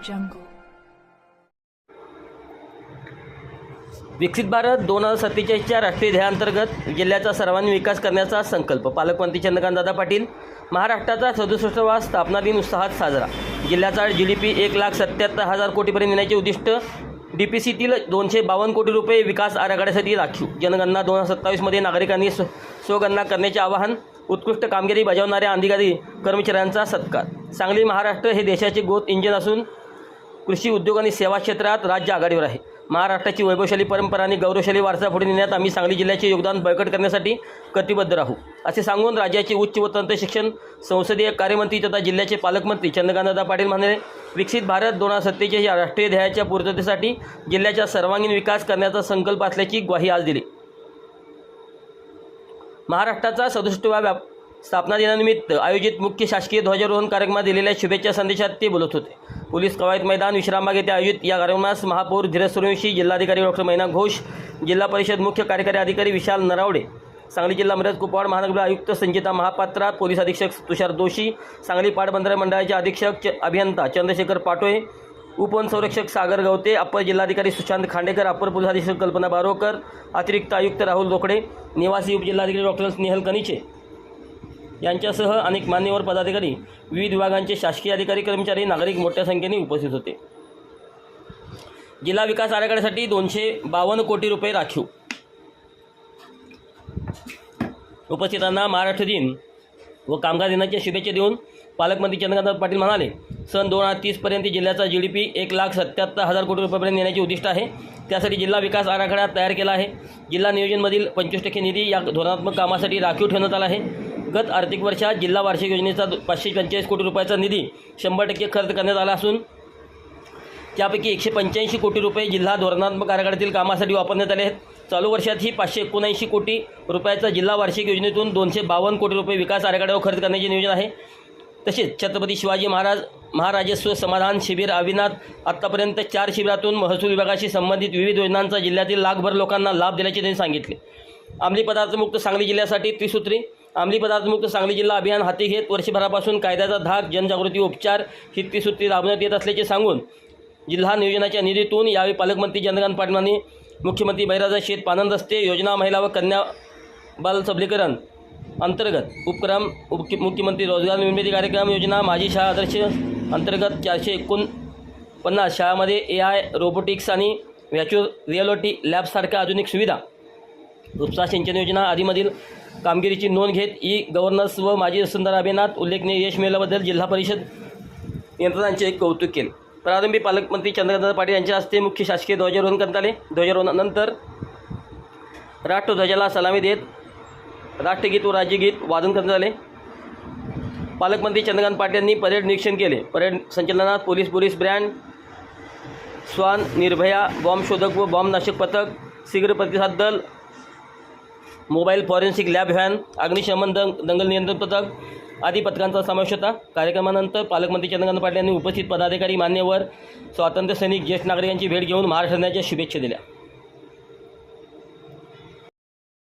jungle. विकसित भारत 2047च्या राष्ट्रीय ध्येयाअंतर्गत जिल्ह्याचा सर्वांगीण विकास करण्याचा संकल्प पालकमंत्री चंद्रकांतदादा पाटील. महाराष्ट्राचा 67वा स्थापना दिन उत्साहात साजरा. जिल्ह्याचा GDP 1,77,000 कोटीपर्यंत नेण्याचे उद्दिष्ट. DPCतील 252 कोटी रुपये विकास आराखड्यासाठी राखीव. जनगणना 2027मध्ये नागरिकांनी स्वगणना करण्याचे आवाहन. उत्कृष्ट कामगिरी बजावणाऱ्या अधिकारी कर्मचाऱ्यांचा सत्कार. सांगली महाराष्ट्र हे देशाचे ग्रोथ इंजिन असून कृषी उद्योग आणि सेवा क्षेत्रात राज्य आघाडीवर आहे. महाराष्ट्राची वैभवशाली परंपरा आणि गौरवशाली वारसा पुढे नेण्यात आम्ही सांगली जिल्ह्याचे योगदान बळकट करण्यासाठी कटिबद्ध राहू, असे सांगून राज्याचे उच्च व तंत्र शिक्षण संसदीय कार्यमंत्री तथा जिल्ह्याचे पालकमंत्री चंद्रकांतदादा पाटील म्हणाले, विकसित भारत 2047 या राष्ट्रीय ध्येयाच्या पूर्ततेसाठी जिल्ह्याचा सर्वांगीण विकास करण्याचा संकल्प असल्याची ग्वाही आज दिली. महाराष्ट्राचा 67व्या स्थापना दिनानिमित्त आयोजित मुख्य शासकीय ध्वजारोहण कार्यक्रमात दिलेल्या शुभेच्छा संदेशात ते बोलत होते. पोलीस कवायत मैदान विश्रामबाग येथे आयोजित या कार्यक्रमास महापौर धीरज सूर्यवंशी, जिल्हाधिकारी डॉक्टर मैना घोष, जिल्हा परिषद मुख्य कार्यकारी अधिकारी विशाल नरावडे, सांगली जिल्हा मिरज कुपवाड महानगर आयुक्त संजिता महापात्रा, पोलीस अधीक्षक तुषार दोशी, सांगली पाटबंधारे मंडळाचे अधीक्षक अभियंता चंद्रशेखर पाटोळे, उपवन संरक्षक सागर गवते, अप्पर जिल्हाधिकारी सुशांत खांडेकर, अप्पर पोलीस अधीक्षक कल्पना बारोकर, अतिरिक्त आयुक्त राहुल रोकडे, निवासी उपजिल्हाधिकारी डॉक्टर स्नेहल कनिचे यांच्यासह अनेक मान्यवर पदाधिकारी, विविध विभागांचे शासकीय अधिकारी, कर्मचारी, नागरिक मोठ्या संख्येने उपस्थित होते. जिल्हा विकास आराखड्यासाठी 252 कोटी रुपये राखीव. उपस्थितांना महाराष्ट्र दिन व कामगार दिनाच्या शुभेच्छा देऊन पालकमंत्री चंद्रकांत पाटील म्हणाले, सन 2030 पर्यंत जिल्ह्याचा GDP 1,77,000 कोटी रुपयांपर्यंत नेण्याचे उद्दिष्ट आहे. त्यासाठी जिल्हा विकास आराखडा तयार केला आहे. जिल्हा नियोजनमधील 25% निधी या धोरणात्मक कामासाठी राखीव ठेवण्यात आला आहे. गत आर्थिक वर्षात जिल्हा वार्षिक योजनेचा 545 कोटी रुपयाचा निधी 100% खर्च करण्यात आला असून त्यापैकी 185 कोटी रुपये जिल्हा धोरणात्मक आराखड्यातील कामासाठी वापरण्यात आले आहेत. चालू वर्षातही 579 कोटी रुपयाचा जिल्हा वार्षिक योजनेतून 252 कोटी रुपये विकास आराखड्यावर खर्च करण्याचे नियोजन आहे. तसेच छत्रपती शिवाजी महाराजस्व समाधान शिबिर अविनात आत्तापर्यंत 4 शिबिरातून महसूल विभागाशी संबंधित विविध योजनांचा जिल्ह्यातील लाखभर लोकांना लाभ दिल्याचे त्यांनी सांगितले. अंमली पदार्थमुक्त सांगली जिल्ह्यासाठी त्रिसूत्री अंमली पदार्थमुक्त सांगली जिल्हा अभियान हाती घेत वर्षभरापासून कायद्याचा धाक, जनजागृती, उपचार ही त्रिसूत्री राबवण्यात येत असल्याचे सांगून जिल्हा नियोजनाच्या निधीतून यावेळी पालकमंत्री चंद्रकांत पाटील यांनी मुख्यमंत्री बळीराजा शेत पानंद रस्ते योजना, महिला व कन्या बाल सबलीकरण अंतर्गत उपक्रम, मुख्यमंत्री रोजगार निर्मिती कार्यक्रम योजना, माझी शाळा आदर्श अंतर्गत 449 शाळांमध्ये AI, रोबोटिक्स आणि व्हर्च्युअल रिअलिटी लॅबसारख्या आधुनिक सुविधा, उपसा सिंचन योजना आदीमधील कामगिरीची नोंद घेत गव्हर्नन्स व माजी वसुंधरा अभियानात उल्लेखनीय यश मिळाल्याबद्दल जिल्हा परिषद यंत्रणांचे कौतुक केले. प्रारंभी पालकमंत्री चंद्रकांत पाटील यांच्या हस्ते मुख्य शासकीय ध्वजारोहण करण्यात आले. ध्वजारोहणानंतर राष्ट्रध्वजाला सलामी देत राष्ट्रगीत व राज्यगीत वादन करण्यात आले. पालकमंत्री चंद्रकांत पाटील यांनी परेड निरीक्षण केले. परेड संचलनात पोलीस ब्रँड, स्वान, निर्भया, बॉम्ब शोधक व बॉम्ब नाशक पथक, शीघ्र प्रतिसाद दल, मोबाईल फॉरेन्सिक लॅब व्हॅन, अग्निशमन दंगल नियंत्रण पथक आदी पथकांचा समावेश होता. कार्यक्रमानंतर पालकमंत्री चंद्रकांत पाटील यांनी उपस्थित पदाधिकारी, मान्यवर, स्वातंत्र्य सैनिक, ज्येष्ठ नागरिकांची भेट घेऊन महाराष्ट्र दिनाच्या शुभेच्छा दिल्या.